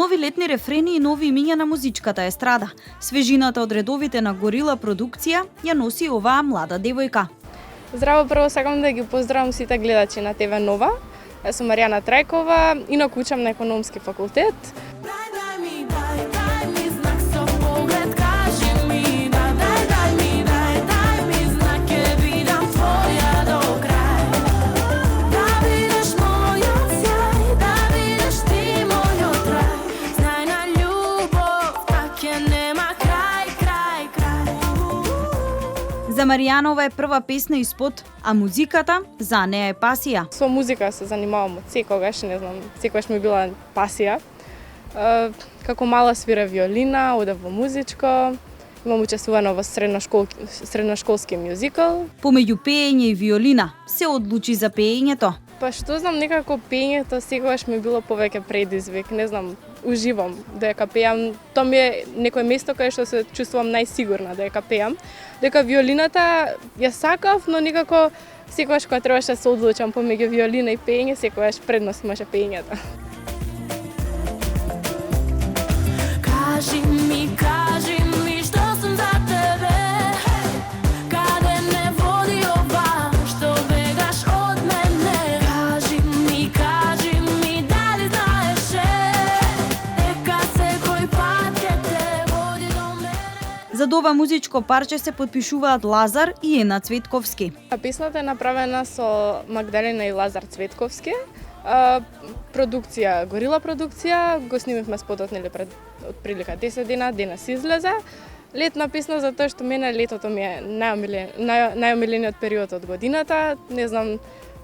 Нови летни рефрени и нови имиња на музичката естрада. Свежината од редовите на Горила продукција ја носи оваа млада девојка. Здраво, прво сакам да ги поздравам сите гледачи на ТВ Нова. Јас сум Маријана Трајкова, инаку учам на економски факултет. За Маријана ова е прва песна и спот, а музиката за неа е пасија. Со музика се занимавам од секогаш, не знам, секогаш ми била пасија. Како мала свира виолина, одев во музичко, имам учествувано во средношколски мюзикл. Помеѓу пеење и виолина, се одлучи за пеењето. Па што знам, некако пеењето секогаш ми било повеќе предизвик, не знам, уживам дека пеам. Тоа ми е некое место каде што се чувствувам најсигурна дека пеам. Дека виолината ја сакав, но некако секогаш кога требаше да се одлучам помеѓу виолина и пеење, секогаш предност имаше пеењето. Кажи ми што сум за тебе, каде не води ова, што бегаш од мене. Кажи ми дали знаеше, дека секој пат ќе те води до мене. За ова музичко парче се потпишуваат Лазар и Ена Цветковски. Песната е направена со Магдалена и Лазар Цветковски. Продукција, Горила продукција, го снимивме спотот пред отприлика 10 дена, денес излезе. Летна песна затоа што мене летото ми е најомилениот период од годината. Не знам,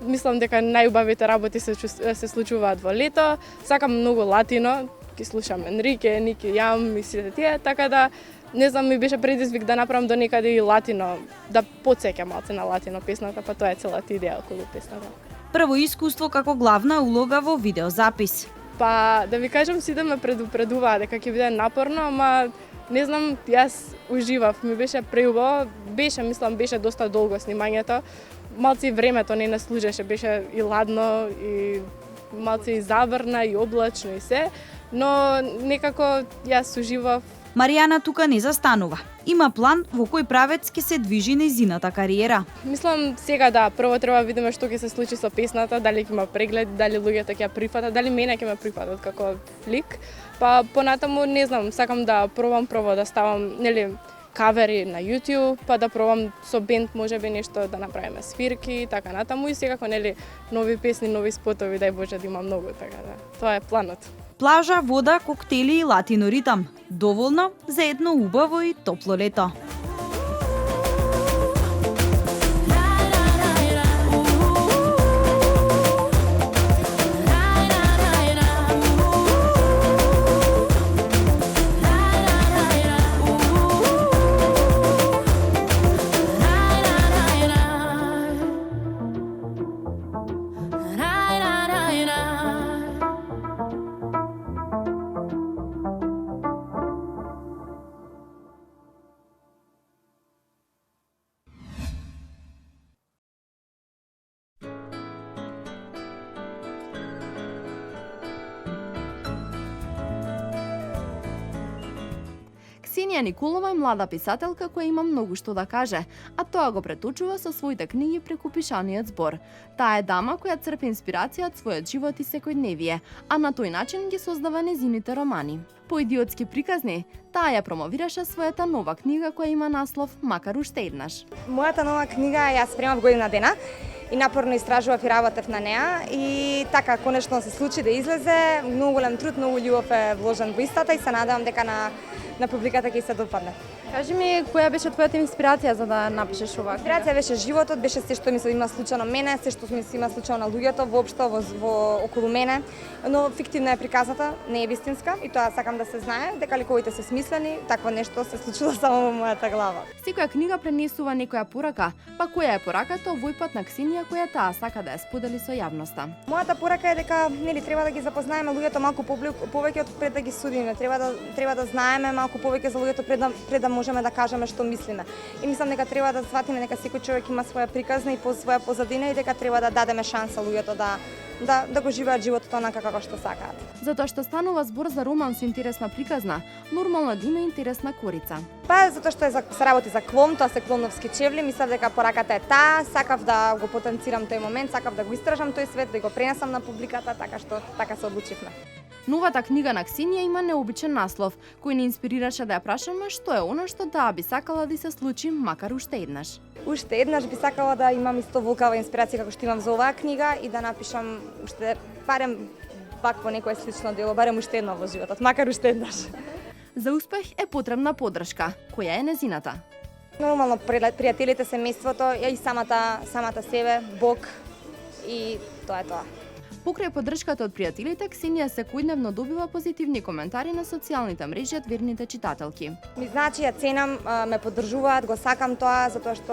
мислам дека најубавите работи се случуваат во лето. Сакам многу латино, ги слушам Енрике, Ники Јам и сите тие, така да не знам, ми беше предизвик да направам до некаде и латино, да потсеќам малце на латино песната, па тоа е целата идеја околу песната. Прво искуство како главна улога во видеозапис. Па, да ви кажам, сите ме предупредуваа дека ќе биде напорно, ама не знам, јас уживав, ми беше преубаво, беше доста долго снимањето, малце и времето не служеше, беше и ладно, и малце и заврна, и облачно и се, но некако јас уживав. Маријана тука не застанува. Има план во кој правец ќе се движи нејзината кариера. Мислам сега да, прво треба да видиме што ќе се случи со песната, дали ќе има преглед, дали луѓето ќе ја прифатат, дали мене ќе ме прифатат како лик. Па понатаму не знам, сакам да пробам да ставам, кавери на YouTube, па да пробам со бенд можеби нешто да направиме свирки, така натаму и секако нови песни, нови спотови, дај Боже да има многу, така да. Тоа е планот. Плажа, вода, коктели и латино ритам. Доволно за едно убаво и топло лето. Ксенија Николова е млада писателка која има многу што да каже, а тоа го преточува со своите книги преку пишаниот збор. Таа е дама која црпи инспирација од својот живот и секојдневие, а на тој начин ги создава нејзините романи. По идиотски приказни, таа ја промовираше својата нова книга која има наслов "Макар уште еднаш". Мојата нова книга ја спремав година дена и напорно истражував и работев на неа и така конечно се случи да излезе. Многу голем труд, многу љубов е вложен во истата и се надевам дека на публиката ќе се допадне. Кажи ми, која беше твојата инспирација за да напишеш ова? Инспирација беше животот, беше се што ми се има случано мене, се што ми се има случано на луѓето воопшто во околу мене, но фиктивна е приказната, не е вистинска и тоа сакам да се знае, дека ликовите се смислени, такво нешто се случило само во мојата глава. Секоја книга пренесува некоја порака, па која е пораката овој пат на Ксенија која таа сака да ја сподели со јавноста? Мојата порака е дека треба да ги запознаеме луѓето малку повеќе од пред да ги судиме, треба да знаеме малку малку повеќе за луѓето пред да можеме да кажеме што мислиме. И мислам дека треба да сватиме дека секој човек има своја приказна и своја позадина и дека треба да дадеме шанса луѓето да го живеат животот онака како што сакаат. Затоа што станува збор за роман со интересна приказна, нормално да има интересна корица. Па затоа што се работи за клон, тоа се клоновски чевли, мислам дека пораката е таа, сакав да го потенцирам тој момент, сакав да го истражам тој свет, да го пренесам на публиката, така се одлучивме. Новата книга на Ксенија има необичен наслов, кој ни инспирираше да ја прашаме што е она што таа би сакала да се случи макар уште еднаш. Уште еднаш би сакала да имам исто волкава инспирација како што имам за оваа книга и да напишам уште барем вакво некое слично дело, барем уште едно во животот, макар уште еднаш. За успех е потребна поддршка. Која е незината? Нормално пријателите, семејството, и самата себе, Бог и тоа е тоа. Покрај поддршката од пријателите, Ксенија секојдневно добива позитивни коментари на социјалните мрежи од верните читателки. Ми значи, ја ценам, ме поддржуваат, го сакам тоа, затоа што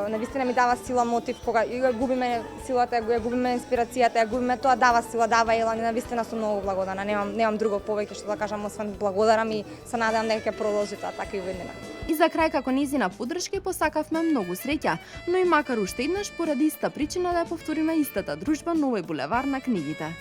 навистина ми дава сила, мотив, кога ја губиме силата, ја губиме инспирацијата, ја губиме тоа, дава сила, дава елан, и навистина сум многу благодарна. Немам друго повеќе што да кажам, освен благодарам и се надевам дека ќе продолжи тоа така и увиднина. И за крај, како незина поддршка, посакавме многу среќа, но и макар уште еднаш поради иста причина да ја повториме истата дружба на овој булевар на книгите.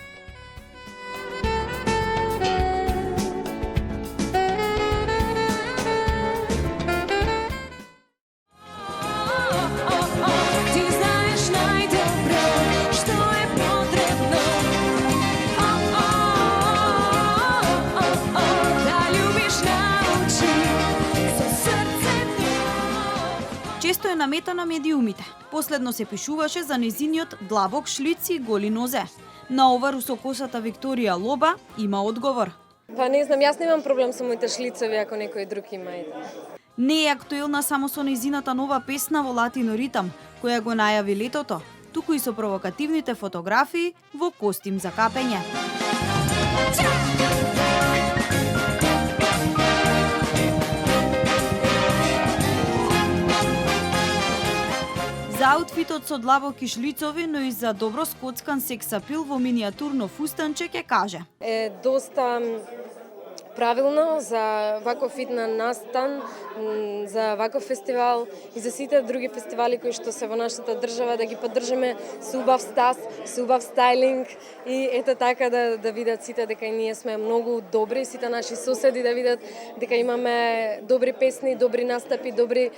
Често е наметана медиумите. Последно се пишуваше за незиниот длабок шлиц и голи нозе. На ова русокосата Викторија Лоба има одговор. Па не знам, јас немам проблем со моите шлицови ако некој друг има. Не е актуелна само со незината нова песна во латино ритам, која го најави летото, туку и со провокативните фотографии во костим за капење. За аутфитот со длабоки шлицови, но и за добро скоцкан сексапил во минијатурно фустанче ќе каже. Е доста правилно за ваков вид на настан, за ваков фестивал и за сите други фестивали кои што се во нашата држава, да ги поддржиме со убав стас, со убав стајлинг и ете така да видат сите дека и ние сме многу добри, сите наши соседи да видат дека имаме добри песни, добри настапи, добри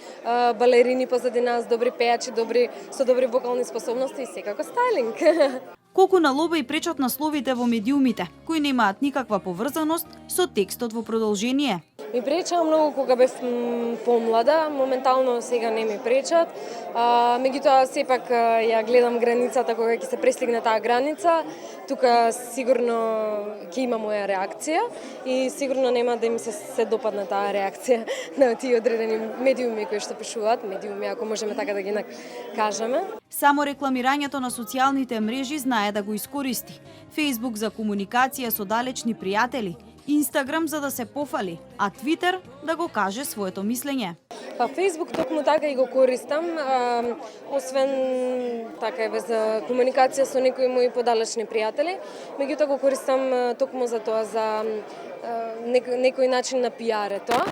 балерини позади нас, добри пејачи, со добри вокални способности и секако стајлинг. Колку на Лоба и пречат насловите во медиумите, кои немаат никаква поврзаност со текстот во продолжение. Ми пречаа многу кога бев помлада, моментално сега не ми пречат. Меѓутоа сепак ја гледам границата кога ќе се престигне таа граница. Тука сигурно ќе има моја реакција и сигурно нема да им се допадне таа реакција на тие одредени медиуми кои што пишуваат, медиуми ако можеме така да ги кажеме. Само рекламирањето на социјалните мрежи знае да го искористи. Facebook за комуникација со далечни пријатели, Инстаграм за да се пофали, а Твитер да го каже своето мислење. Па Facebook токму така и го користам, освен така е за комуникација со некои мои подалечни пријатели, меѓутоа го користам токму за тоа, за некој начин на пиар е тоа.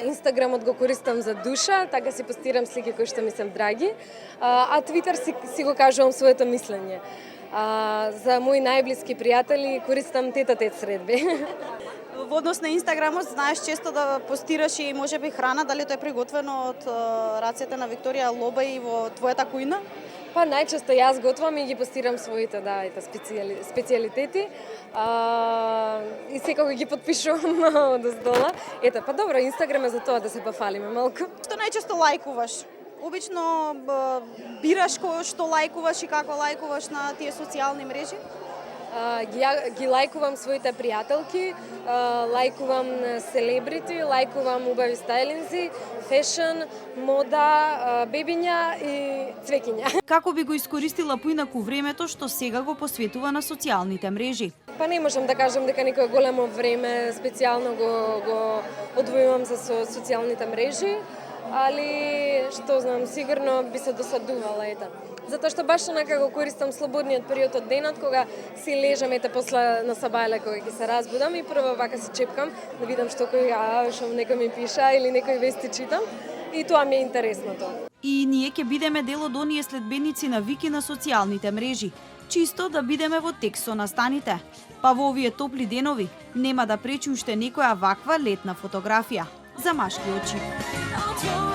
Инстаграмот го користам за душа, така си постирам слики кои што ми се драги, а Твитер си го кажувам своето мислење. За мои најблиски пријатели користам тет-а-тет средби. Во однос на Инстаграмот знаеш често да постираш и можеби храна, дали тоа е приготвено од рацете на Викторија Лоба и во твојата кујна? Па најчесто јас готвам и ги постирам своите специјалитети. И секако ги потпишувам од оздола. Ете, па добро, Инстаграм е за тоа да се пофалиме малку. Што најчесто лајкуваш? Обично бираш што лајкуваш и како лајкуваш на тие социјални мрежи? Ги лајкувам своите пријателки, лајкувам селебрити, лајкувам убави стајлинзи, фешн, мода, бебиња и цвекиња. Како би го искористила поинаку времето што сега го посветува на социјалните мрежи? Па не можам да кажам дека некое големо време специјално го одвојувам за социјалните мрежи. али што знам, сигурно би се досадувала, ета. Затоа што баш онака го користам слободниот период од денот, кога си лежам, ете, после на сабајле, кога ќе се разбудам и прво вака се чепкам, да видам што некој ми пиша или некој вести читам. И тоа ми е интересното. И ние ќе бидеме дел од оние следбеници на Вики на социјалните мрежи, чисто да бидеме во текст со настаните. Па во овие топли денови нема да пречи уште некоја ваква летна фотографија за машки очи.